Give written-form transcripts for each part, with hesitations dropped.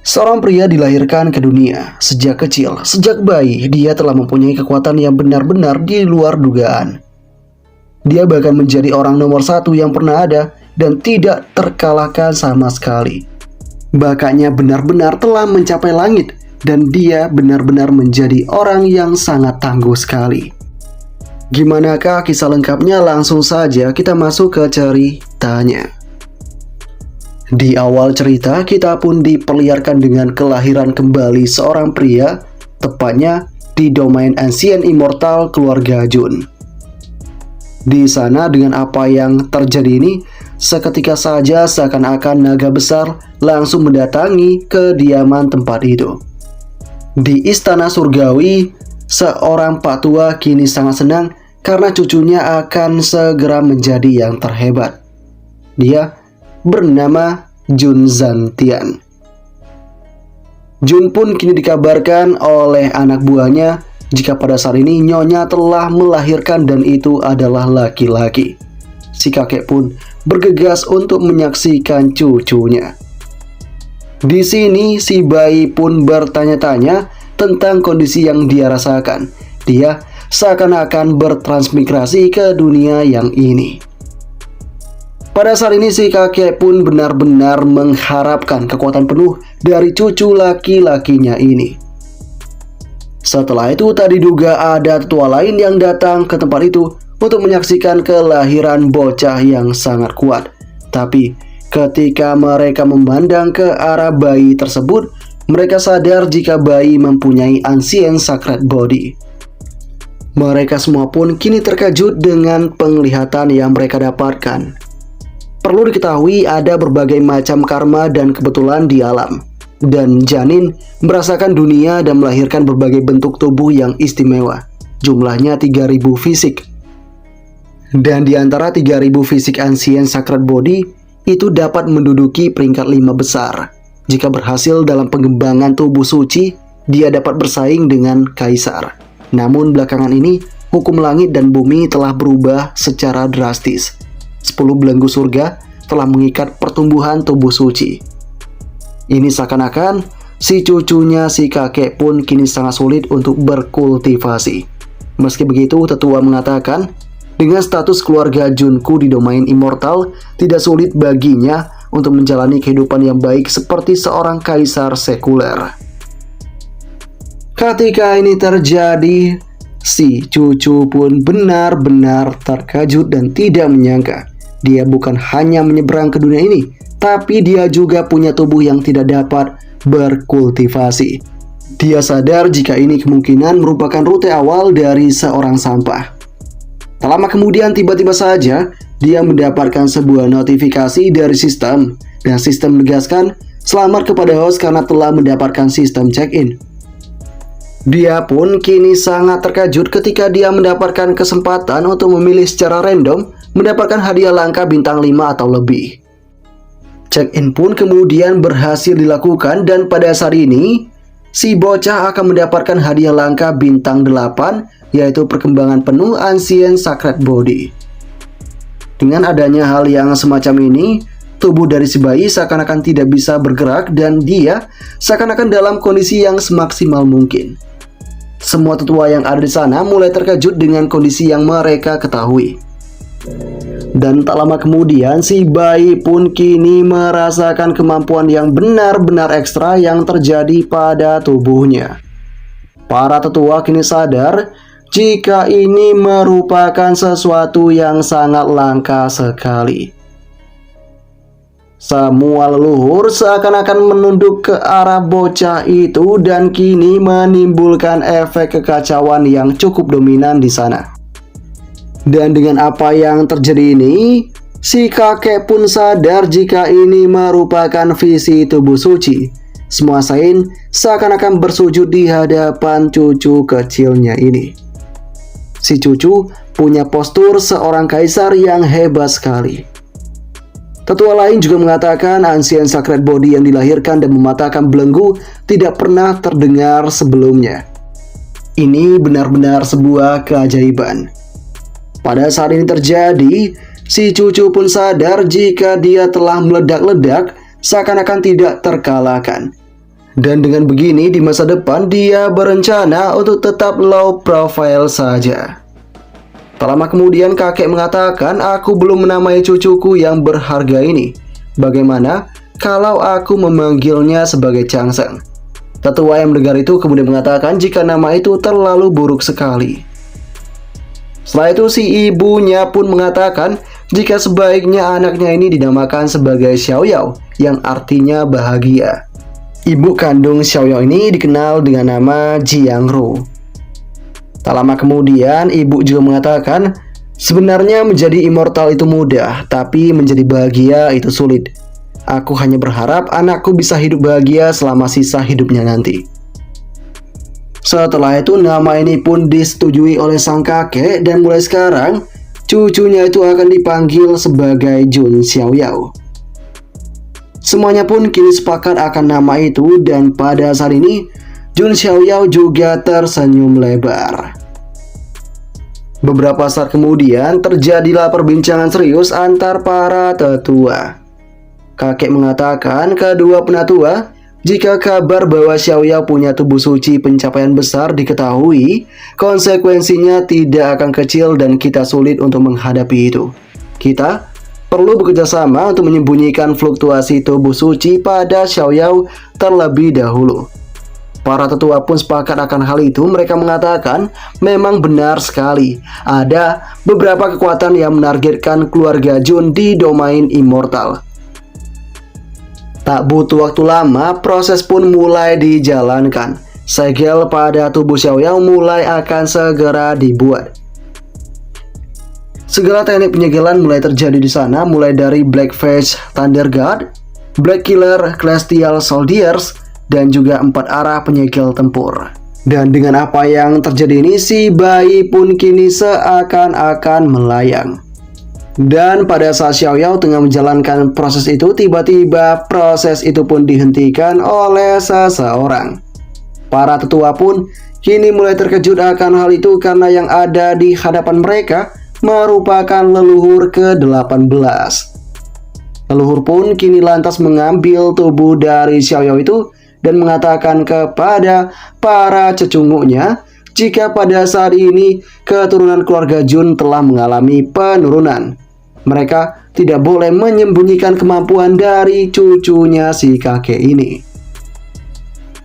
Seorang pria dilahirkan ke dunia. Sejak kecil, sejak bayi, dia telah mempunyai kekuatan yang benar-benar di luar dugaan. Dia bahkan menjadi orang nomor satu yang pernah ada dan tidak terkalahkan sama sekali. Bakatnya benar-benar telah mencapai langit dan dia benar-benar menjadi orang yang sangat tangguh sekali. Gimanakah kisah lengkapnya? Langsung saja kita masuk ke ceritanya. Di awal cerita, kita pun diperlihatkan dengan kelahiran kembali seorang pria, tepatnya di domain Ancient Immortal keluarga Jun. Di sana dengan apa yang terjadi ini, seketika saja seakan-akan naga besar langsung mendatangi kediaman tempat itu. Di istana surgawi, seorang pak tua kini sangat senang karena cucunya akan segera menjadi yang terhebat. Dia bernama Jun Zantian. Jun pun kini dikabarkan oleh anak buahnya jika pada saat ini nyonya telah melahirkan dan itu adalah laki-laki. Si kakek pun bergegas untuk menyaksikan cucunya. Di sini si bayi pun bertanya-tanya tentang kondisi yang dia rasakan. Dia seakan-akan bertransmigrasi ke dunia yang ini. Pada saat ini si kakek pun benar-benar mengharapkan kekuatan penuh dari cucu laki-lakinya ini. Setelah itu tak diduga ada tetua lain yang datang ke tempat itu untuk menyaksikan kelahiran bocah yang sangat kuat. Tapi ketika mereka memandang ke arah bayi tersebut, mereka sadar jika bayi mempunyai ancient sacred body. Mereka semua pun kini terkejut dengan penglihatan yang mereka dapatkan. Perlu diketahui ada berbagai macam karma dan kebetulan di alam. Dan janin merasakan dunia dan melahirkan berbagai bentuk tubuh yang istimewa. Jumlahnya 3000 fisik. Dan di antara 3000 fisik ancient sacred body itu dapat menduduki peringkat 5 besar. Jika berhasil dalam pengembangan tubuh suci, dia dapat bersaing dengan kaisar. Namun belakangan ini, hukum langit dan bumi telah berubah secara drastis. 10 belenggu surga telah mengikat pertumbuhan tubuh suci. Ini seakan-akan si cucunya si kakek pun kini sangat sulit untuk berkultivasi. Meski begitu, tetua mengatakan, dengan status keluarga Junku di domain immortal, tidak sulit baginya untuk menjalani kehidupan yang baik seperti seorang kaisar sekuler. Ketika ini terjadi, si cucu pun benar-benar terkejut dan tidak menyangka. Dia bukan hanya menyeberang ke dunia ini, tapi dia juga punya tubuh yang tidak dapat berkultivasi. Dia sadar jika ini kemungkinan merupakan rute awal dari seorang sampah. Tak lama kemudian tiba-tiba saja dia mendapatkan sebuah notifikasi dari sistem, dan sistem menegaskan selamat kepada host karena telah mendapatkan sistem check-in. Dia pun kini sangat terkejut ketika dia mendapatkan kesempatan untuk memilih secara random mendapatkan hadiah langka bintang 5 atau lebih. Check-in pun kemudian berhasil dilakukan dan pada saat ini si bocah akan mendapatkan hadiah langka bintang 8, yaitu perkembangan penuh ancient sacred body. Dengan adanya hal yang semacam ini, tubuh dari si bayi seakan-akan tidak bisa bergerak dan dia seakan-akan dalam kondisi yang semaksimal mungkin. Semua tetua yang ada di sana mulai terkejut dengan kondisi yang mereka ketahui. Dan tak lama kemudian si bayi pun kini merasakan kemampuan yang benar-benar ekstra yang terjadi pada tubuhnya. Para tetua kini sadar jika ini merupakan sesuatu yang sangat langka sekali. Semua leluhur seakan-akan menunduk ke arah bocah itu dan kini menimbulkan efek kekacauan yang cukup dominan di sana. Dan dengan apa yang terjadi ini, si kakek pun sadar jika ini merupakan visi tubuh suci. Semua sains seakan-akan bersujud di hadapan cucu kecilnya ini. Si cucu punya postur seorang kaisar yang hebat sekali. Tetua lain juga mengatakan ancient sacred body yang dilahirkan dan mematahkan belenggu tidak pernah terdengar sebelumnya. Ini benar-benar sebuah keajaiban. Pada saat ini terjadi, si cucu pun sadar jika dia telah meledak-ledak seakan-akan tidak terkalahkan. Dan dengan begini di masa depan dia berencana untuk tetap low profile saja. Tak lama kemudian kakek mengatakan, aku belum menamai cucuku yang berharga ini. Bagaimana kalau aku memanggilnya sebagai Changseng? Tetua yang mendengar itu kemudian mengatakan jika nama itu terlalu buruk sekali. Setelah itu si ibunya pun mengatakan jika sebaiknya anaknya ini dinamakan sebagai Xiaoyao yang artinya bahagia. Ibu kandung Xiaoyao ini dikenal dengan nama Jiangru. Tak lama kemudian ibu juga mengatakan sebenarnya menjadi immortal itu mudah, tapi menjadi bahagia itu sulit. Aku hanya berharap anakku bisa hidup bahagia selama sisa hidupnya nanti. Setelah itu nama ini pun disetujui oleh sang kakek dan mulai sekarang cucunya itu akan dipanggil sebagai Jun Xiaoyao. Semuanya pun kini sepakat akan nama itu dan pada saat ini Jun Xiaoyao juga tersenyum lebar. Beberapa saat kemudian terjadilah perbincangan serius antar para tetua. Kakek mengatakan kedua penatua, jika kabar bahwa Xiaoyao punya tubuh suci pencapaian besar diketahui, konsekuensinya tidak akan kecil dan kita sulit untuk menghadapi itu. Kita perlu bekerjasama untuk menyembunyikan fluktuasi tubuh suci pada Xiaoyao terlebih dahulu. Para tetua pun sepakat akan hal itu. Mereka mengatakan memang benar sekali ada beberapa kekuatan yang menargetkan keluarga Jun di domain immortal. Tak butuh waktu lama, proses pun mulai dijalankan. Segel pada tubuh Xiaoyao mulai akan segera dibuat. Segala teknik penyegelan mulai terjadi di sana, mulai dari Black Phase Thunder God, Black Killer Celestial Soldiers, dan juga 4 arah penyegel tempur. Dan dengan apa yang terjadi ini, si bayi pun kini seakan-akan melayang. Dan pada saat Xiaoyao tengah menjalankan proses itu, tiba-tiba proses itu pun dihentikan oleh seseorang. Para tetua pun kini mulai terkejut akan hal itu karena yang ada di hadapan mereka merupakan leluhur ke-18. Leluhur pun kini lantas mengambil tubuh dari Xiaoyao itu dan mengatakan kepada para cecunguknya jika pada saat ini keturunan keluarga Jun telah mengalami penurunan. Mereka tidak boleh menyembunyikan kemampuan dari cucunya si kakek ini.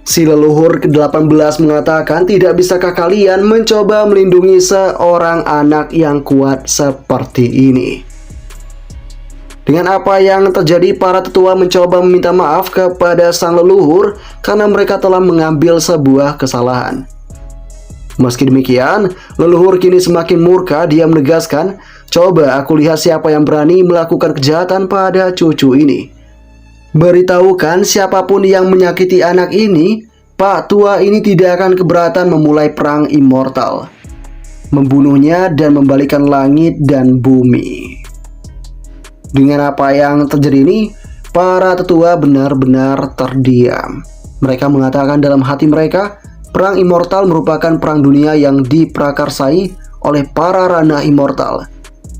Si leluhur ke-18 mengatakan, tidak bisakah kalian mencoba melindungi seorang anak yang kuat seperti ini? Dengan apa yang terjadi, para tetua mencoba meminta maaf kepada sang leluhur karena mereka telah mengambil sebuah kesalahan. Meski demikian, leluhur kini semakin murka. Dia menegaskan, coba aku lihat siapa yang berani melakukan kejahatan pada cucu ini. Beritahukan siapapun yang menyakiti anak ini, Pak Tua ini tidak akan keberatan memulai perang immortal, membunuhnya dan membalikan langit dan bumi. Dengan apa yang terjadi ini, para tetua benar-benar terdiam. Mereka mengatakan dalam hati mereka, perang immortal merupakan perang dunia yang diprakarsai oleh para ranah immortal.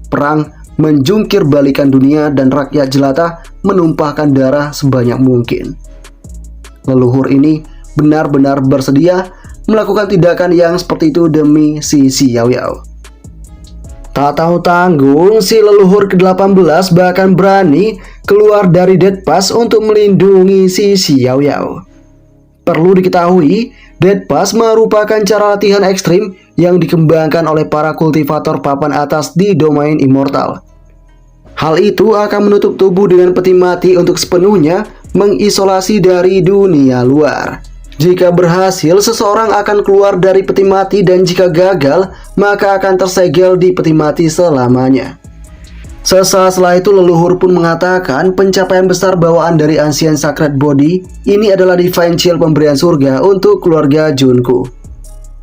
Perang menjungkir balikan dunia dan rakyat jelata menumpahkan darah sebanyak mungkin. Leluhur ini benar-benar bersedia melakukan tindakan yang seperti itu demi si Xiaoyao. Tak tahu tanggung, si leluhur ke-18 bahkan berani keluar dari Dead Pass untuk melindungi si Xiaoyao. Perlu diketahui, Dead Pass merupakan cara latihan ekstrim yang dikembangkan oleh para kultivator papan atas di domain immortal. Hal itu akan menutup tubuh dengan peti mati untuk sepenuhnya mengisolasi dari dunia luar. Jika berhasil, seseorang akan keluar dari peti mati dan jika gagal, maka akan tersegel di peti mati selamanya. Sesaat setelah itu, leluhur pun mengatakan pencapaian besar bawaan dari Ancient Sacred Body ini adalah Divine Shield pemberian surga untuk keluarga Junku.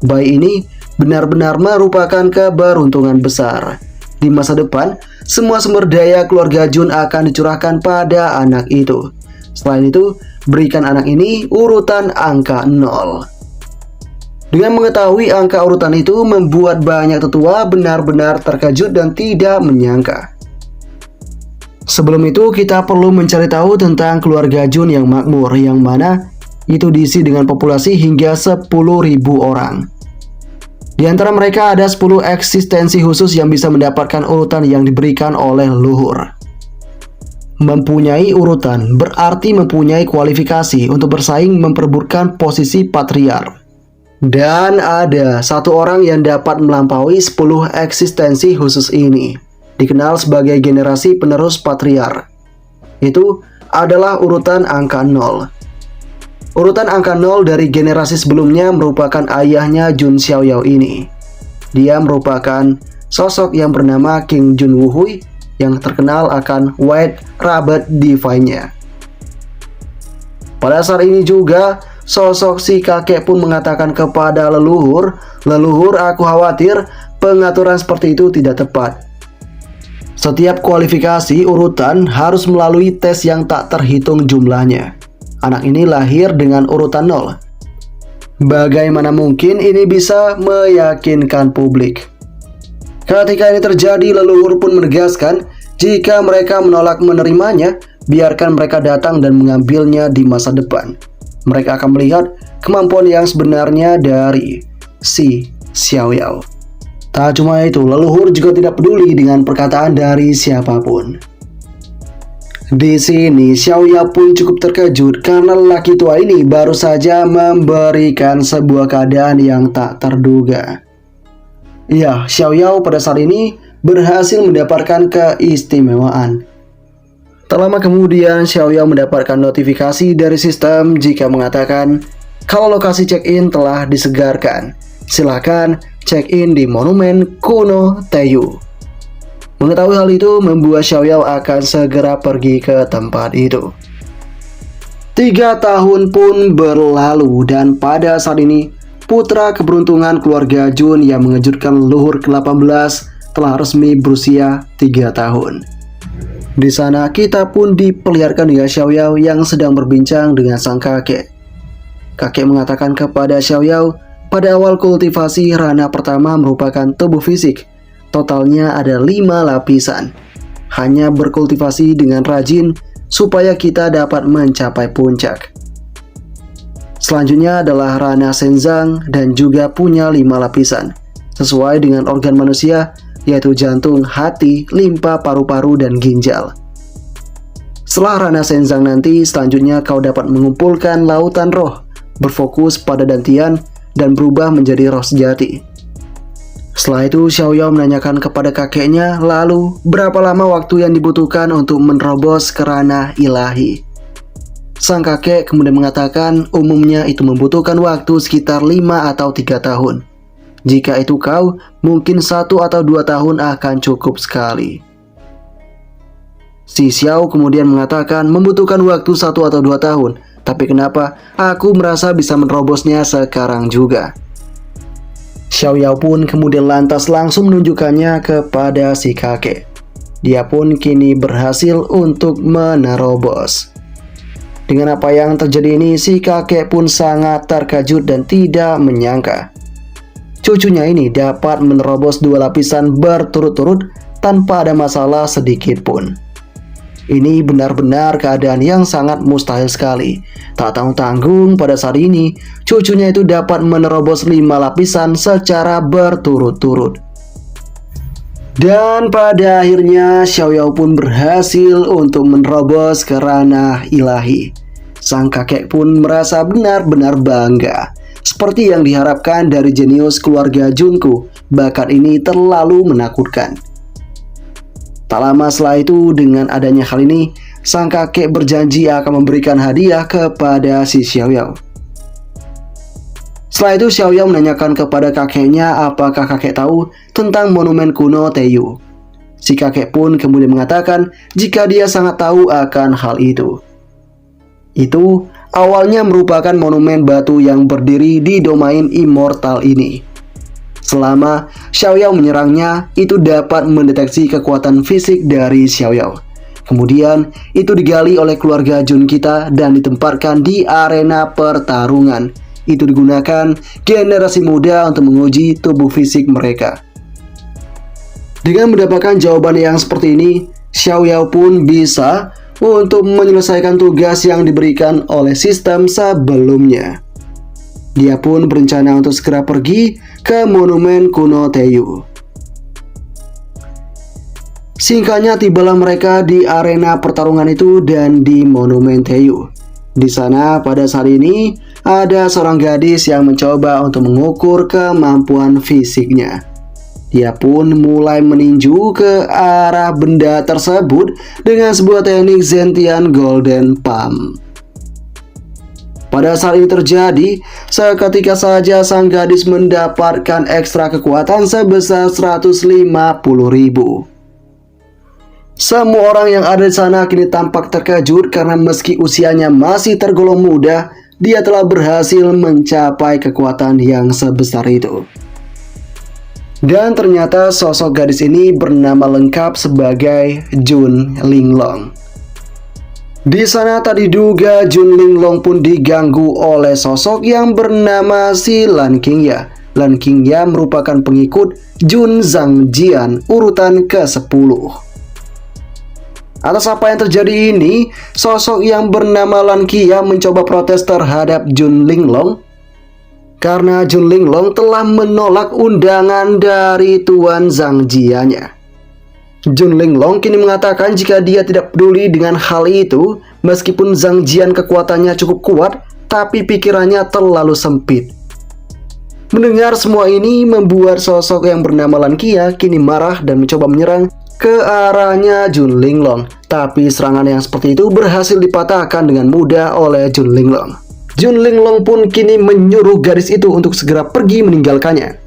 Bayi ini benar-benar merupakan keberuntungan besar. Di masa depan, semua sumber daya keluarga Jun akan dicurahkan pada anak itu. Selain itu, berikan anak ini urutan angka 0. Dengan mengetahui angka urutan itu membuat banyak tetua benar-benar terkejut dan tidak menyangka. Sebelum itu kita perlu mencari tahu tentang keluarga Jun yang makmur, yang mana itu diisi dengan populasi hingga 10.000 orang. Di antara mereka ada 10 eksistensi khusus yang bisa mendapatkan urutan yang diberikan oleh leluhur. Mempunyai urutan berarti mempunyai kualifikasi untuk bersaing memperebutkan posisi patriark. Dan ada satu orang yang dapat melampaui 10 eksistensi khusus ini, dikenal sebagai generasi penerus patriark. Itu adalah urutan angka 0. Urutan angka 0 dari generasi sebelumnya merupakan ayahnya Jun Xiaoyao ini. Dia merupakan sosok yang bernama King Jun Wuhui yang terkenal akan White Rabbit Divine-nya. Pada saat ini juga, sosok si kakek pun mengatakan kepada leluhur, "Leluhur, aku khawatir pengaturan seperti itu tidak tepat. Setiap kualifikasi urutan harus melalui tes yang tak terhitung jumlahnya. Anak ini lahir dengan urutan 0. Bagaimana mungkin ini bisa meyakinkan publik?" Ketika ini terjadi, leluhur pun menegaskan, jika mereka menolak menerimanya, biarkan mereka datang dan mengambilnya di masa depan. Mereka akan melihat kemampuan yang sebenarnya dari si Xiaoyao. Tak cuma itu, leluhur juga tidak peduli dengan perkataan dari siapapun. Di sini, Xiaoyao pun cukup terkejut karena lelaki tua ini baru saja memberikan sebuah keadaan yang tak terduga. Ya, Xiaoyao pada saat ini berhasil mendapatkan keistimewaan. Tak lama kemudian, Xiaoyao mendapatkan notifikasi dari sistem jika mengatakan kalau lokasi check-in telah disegarkan. Silakan check-in di Monumen Kuno Teiyu. Mengetahui hal itu membuat Xiaoyao akan segera pergi ke tempat itu. 3 tahun pun berlalu dan pada saat ini putra keberuntungan keluarga Jun yang mengejutkan leluhur ke-18 telah resmi berusia 3 tahun. Di sana kita pun diperlihatkan dengan Xiaoyao yang sedang berbincang dengan sang kakek. Kakek mengatakan kepada Xiaoyao, pada awal kultivasi Rana pertama merupakan tubuh fisik. Totalnya ada 5 lapisan. Hanya berkultivasi dengan rajin supaya kita dapat mencapai puncak. Selanjutnya adalah Rana Senzang dan juga punya 5 lapisan, sesuai dengan organ manusia, yaitu jantung, hati, limpa, paru-paru, dan ginjal. Setelah Rana Senzang nanti, selanjutnya kau dapat mengumpulkan lautan roh, berfokus pada dantian, dan berubah menjadi roh sejati. Setelah itu, Xiaoyao menanyakan kepada kakeknya, lalu berapa lama waktu yang dibutuhkan untuk menerobos ke ranah ilahi. Sang kakek kemudian mengatakan umumnya itu membutuhkan waktu sekitar 5 atau 3 tahun. Jika itu kau, mungkin 1 atau 2 tahun akan cukup sekali. Si Xiao kemudian mengatakan membutuhkan waktu 1 atau 2 tahun. Tapi kenapa aku merasa bisa menerobosnya sekarang juga? Xiaoyao pun kemudian lantas langsung menunjukkannya kepada si kakek. Dia pun kini berhasil untuk menerobos. Dengan apa yang terjadi ini, si kakek pun sangat terkejut dan tidak menyangka cucunya ini dapat menerobos 2 lapisan berturut-turut tanpa ada masalah sedikit pun. Ini benar-benar keadaan yang sangat mustahil sekali. Tak tanggung-tanggung pada saat ini, cucunya itu dapat menerobos 5 lapisan secara berturut-turut. Dan pada akhirnya Xiaoyao pun berhasil untuk menerobos ke ranah ilahi. Sang kakek pun merasa benar-benar bangga. Seperti yang diharapkan dari jenius keluarga Junku, bakat ini terlalu menakutkan. Tak lama setelah itu, dengan adanya hal ini, sang kakek berjanji akan memberikan hadiah kepada si Xiaoyao. Setelah itu, Xiaoyao menanyakan kepada kakeknya apakah kakek tahu tentang Monumen Kuno Teiyu. Si kakek pun kemudian mengatakan jika dia sangat tahu akan hal itu. Itu awalnya merupakan monumen batu yang berdiri di domain immortal ini. Selama Xiaoyao menyerangnya, itu dapat mendeteksi kekuatan fisik dari Xiaoyao. Kemudian, itu digali oleh keluarga Jun kita dan ditempatkan di arena pertarungan. Itu digunakan generasi muda untuk menguji tubuh fisik mereka. Dengan mendapatkan jawaban yang seperti ini, Xiaoyao pun bisa untuk menyelesaikan tugas yang diberikan oleh sistem sebelumnya. Dia pun berencana untuk segera pergi ke monumen kuno Teiyu. Singkatnya tibalah mereka di arena pertarungan itu dan di monumen Teiyu. Di sana pada saat ini ada seorang gadis yang mencoba untuk mengukur kemampuan fisiknya. Dia pun mulai meninju ke arah benda tersebut dengan sebuah teknik Zentian Golden Palm. Pada saat ini terjadi, seketika saja sang gadis mendapatkan ekstra kekuatan sebesar 150.000. Semua orang yang ada di sana kini tampak terkejut karena meski usianya masih tergolong muda, dia telah berhasil mencapai kekuatan yang sebesar itu. Dan ternyata sosok gadis ini bernama lengkap sebagai Jun Linglong. Di sana tak diduga Jun Linglong pun diganggu oleh sosok yang bernama si Lan Qingya. Lan Qingya merupakan pengikut Jun Zhangjian urutan ke-10. Atas apa yang terjadi ini, sosok yang bernama Lan Qingya mencoba protes terhadap Jun Linglong karena Jun Linglong telah menolak undangan dari Tuan Zhangjianya. Jun Linglong kini mengatakan jika dia tidak peduli dengan hal itu, meskipun Zhangjian kekuatannya cukup kuat, tapi pikirannya terlalu sempit. Mendengar semua ini membuat sosok yang bernama Lan Qingya kini marah dan mencoba menyerang ke arahnya Jun Linglong. Tapi serangan yang seperti itu berhasil dipatahkan dengan mudah oleh Jun Linglong. Jun Linglong pun kini menyuruh gadis itu untuk segera pergi meninggalkannya.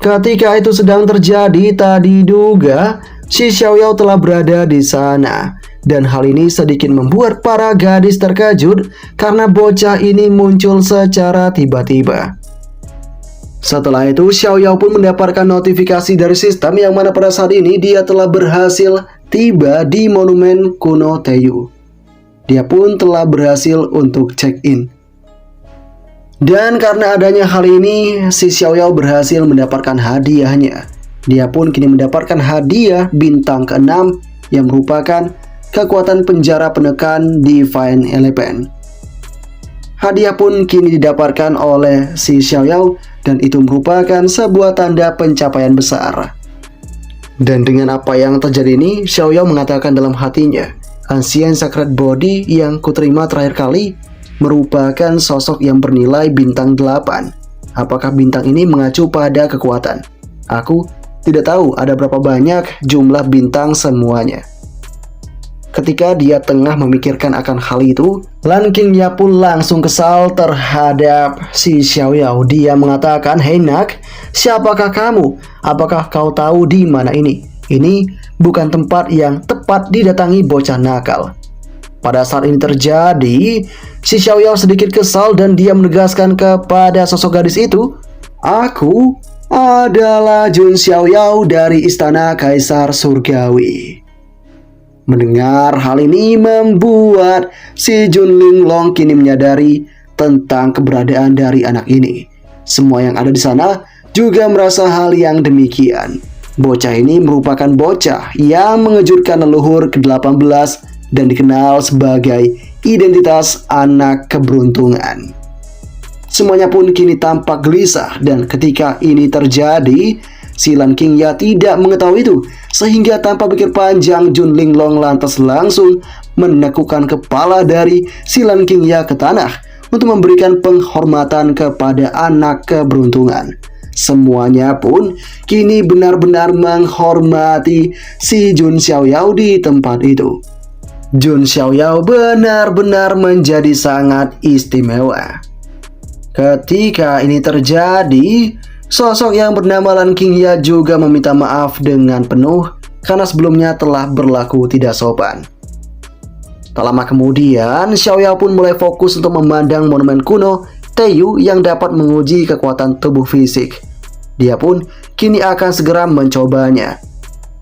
Ketika itu sedang terjadi, tak diduga si Xiaoyao telah berada di sana. Dan hal ini sedikit membuat para gadis terkejut karena bocah ini muncul secara tiba-tiba. Setelah itu, Xiaoyao pun mendapatkan notifikasi dari sistem yang mana pada saat ini dia telah berhasil tiba di monumen kuno Teiyu. Dia pun telah berhasil untuk check-in. Dan karena adanya hal ini, si Xiaoyao berhasil mendapatkan hadiahnya. Dia pun kini mendapatkan hadiah bintang ke-6 yang merupakan kekuatan penjara penekan Divine Eleven. Hadiah pun kini didapatkan oleh si Xiaoyao dan itu merupakan sebuah tanda pencapaian besar. Dan dengan apa yang terjadi ini, Xiaoyao mengatakan dalam hatinya, Ancient Sacred Body yang kuterima terakhir kali merupakan sosok yang bernilai bintang 8. Apakah bintang ini mengacu pada kekuatan? Aku tidak tahu ada berapa banyak jumlah bintang semuanya. Ketika dia tengah memikirkan akan hal itu, Lan Qingya pun langsung kesal terhadap si Xiaoyao. Dia mengatakan, "Hei nak, siapakah kamu? Apakah kau tahu di mana ini? Ini bukan tempat yang tepat didatangi bocah nakal." Pada saat ini terjadi, si Xiaoyao sedikit kesal dan dia menegaskan kepada sosok gadis itu, "Aku adalah Jun Xiaoyao dari Istana Kaisar Surgawi." Mendengar hal ini membuat si Jun Linglong kini menyadari tentang keberadaan dari anak ini. Semua yang ada di sana juga merasa hal yang demikian. Bocah ini merupakan bocah yang mengejutkan leluhur ke-18 dan dikenal sebagai identitas anak keberuntungan. Semuanya pun kini tampak gelisah dan ketika ini terjadi, si Lan Qingya tidak mengetahui itu sehingga tanpa pikir panjang Jun Linglong lantas langsung menekukkan kepala dari si Lan Qingya ke tanah untuk memberikan penghormatan kepada anak keberuntungan. Semuanya pun kini benar-benar menghormati si Jun Xiaoyao di tempat itu. Jun Xiaoyao benar-benar menjadi sangat istimewa. Ketika ini terjadi, sosok yang bernama Lan Qingya juga meminta maaf dengan penuh karena sebelumnya telah berlaku tidak sopan. Tak lama kemudian, Xiaoyao pun mulai fokus untuk memandang monumen kuno Teiyu yang dapat menguji kekuatan tubuh fisik. Dia pun kini akan segera mencobanya.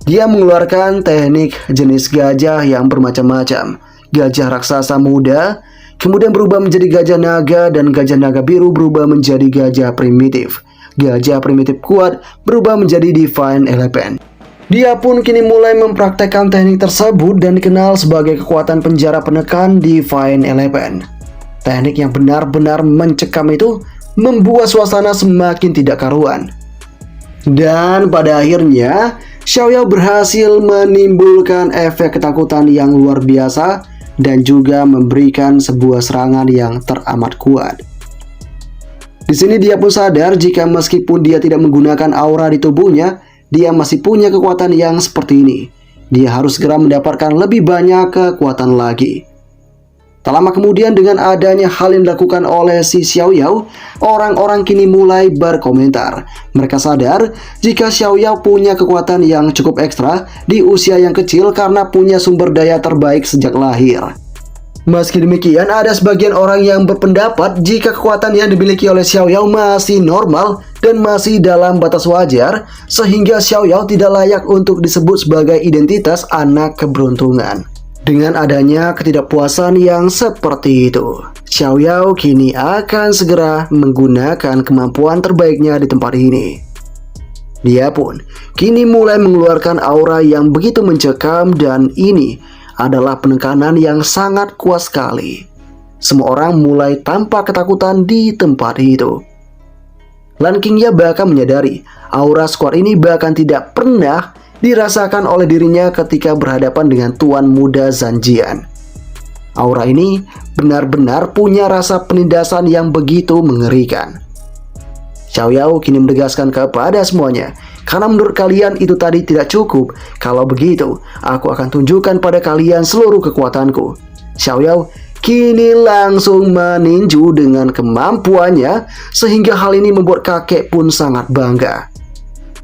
Dia mengeluarkan teknik jenis gajah yang bermacam-macam. Gajah raksasa muda, kemudian berubah menjadi gajah naga, dan gajah naga biru berubah menjadi gajah primitif. Gajah primitif kuat berubah menjadi Divine Eleven. Dia pun kini mulai mempraktekkan teknik tersebut dan dikenal sebagai kekuatan penjara penekan Divine Eleven. Teknik yang benar-benar mencekam itu membuat suasana semakin tidak karuan. Dan pada akhirnya, Xiaoyao berhasil menimbulkan efek ketakutan yang luar biasa dan juga memberikan sebuah serangan yang teramat kuat. Di sini dia pun sadar jika meskipun dia tidak menggunakan aura di tubuhnya, dia masih punya kekuatan yang seperti ini. Dia harus segera mendapatkan lebih banyak kekuatan lagi. Tak lama kemudian dengan adanya hal yang dilakukan oleh si Xiaoyao, orang-orang kini mulai berkomentar. Mereka sadar jika Xiaoyao punya kekuatan yang cukup ekstra di usia yang kecil karena punya sumber daya terbaik sejak lahir. Meski demikian, ada sebagian orang yang berpendapat jika kekuatan yang dimiliki oleh Xiaoyao masih normal dan masih dalam batas wajar, sehingga Xiaoyao tidak layak untuk disebut sebagai identitas anak keberuntungan. Dengan adanya ketidakpuasan yang seperti itu, Xiaoyao kini akan segera menggunakan kemampuan terbaiknya di tempat ini. Dia pun kini mulai mengeluarkan aura yang begitu mencekam dan ini adalah penekanan yang sangat kuat sekali. Semua orang mulai tampak ketakutan di tempat itu. Lan Qingya bahkan menyadari aura skuad ini bahkan tidak pernah dirasakan oleh dirinya ketika berhadapan dengan Tuan Muda Zanjian. Aura ini benar-benar punya rasa penindasan yang begitu mengerikan. Xiaoyao kini menegaskan kepada semuanya, karena menurut kalian itu tadi tidak cukup. Kalau begitu, aku akan tunjukkan pada kalian seluruh kekuatanku. Xiaoyao kini langsung meninju dengan kemampuannya, sehingga hal ini membuat kakek pun sangat bangga.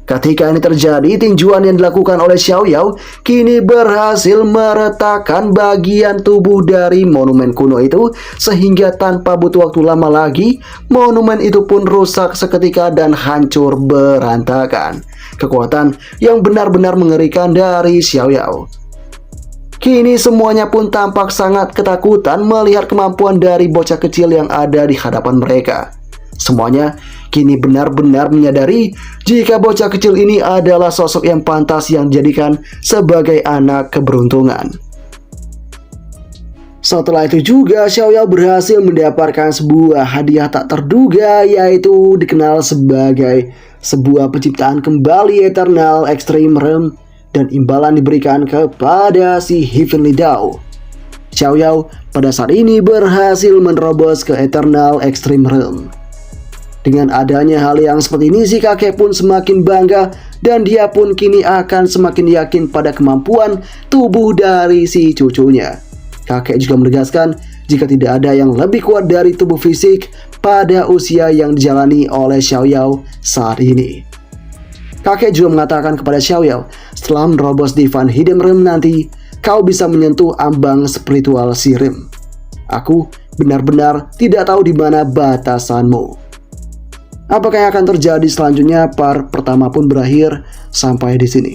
Ketika ini terjadi, tinjuan yang dilakukan oleh Xiaoyao kini berhasil meretakkan bagian tubuh dari monumen kuno itu, sehingga tanpa butuh waktu lama lagi, monumen itu pun rusak seketika dan hancur berantakan. Kekuatan yang benar-benar mengerikan dari Xiaoyao. Kini semuanya pun tampak sangat ketakutan melihat kemampuan dari bocah kecil yang ada di hadapan mereka. Semuanya kini benar-benar menyadari jika bocah kecil ini adalah sosok yang pantas yang dijadikan sebagai anak keberuntungan. Setelah itu juga Xiaoyao berhasil mendapatkan sebuah hadiah tak terduga, yaitu dikenal sebagai sebuah penciptaan kembali Eternal Extreme Realm, dan imbalan diberikan kepada si Heavenly Dao. Xiaoyao pada saat ini berhasil menerobos ke Eternal Extreme Realm. Dengan adanya hal yang seperti ini, si kakek pun semakin bangga dan dia pun kini akan semakin yakin pada kemampuan tubuh dari si cucunya. Kakek juga menegaskan jika tidak ada yang lebih kuat dari tubuh fisik pada usia yang dijalani oleh Xiaoyao saat ini. Kakek juga mengatakan kepada Xiaoyao, setelah menerobos Divine Hidden Realm nanti, kau bisa menyentuh ambang spiritual si Realm. Aku benar-benar tidak tahu di mana batasanmu. Apakah yang akan terjadi selanjutnya? Part pertama pun berakhir sampai di sini.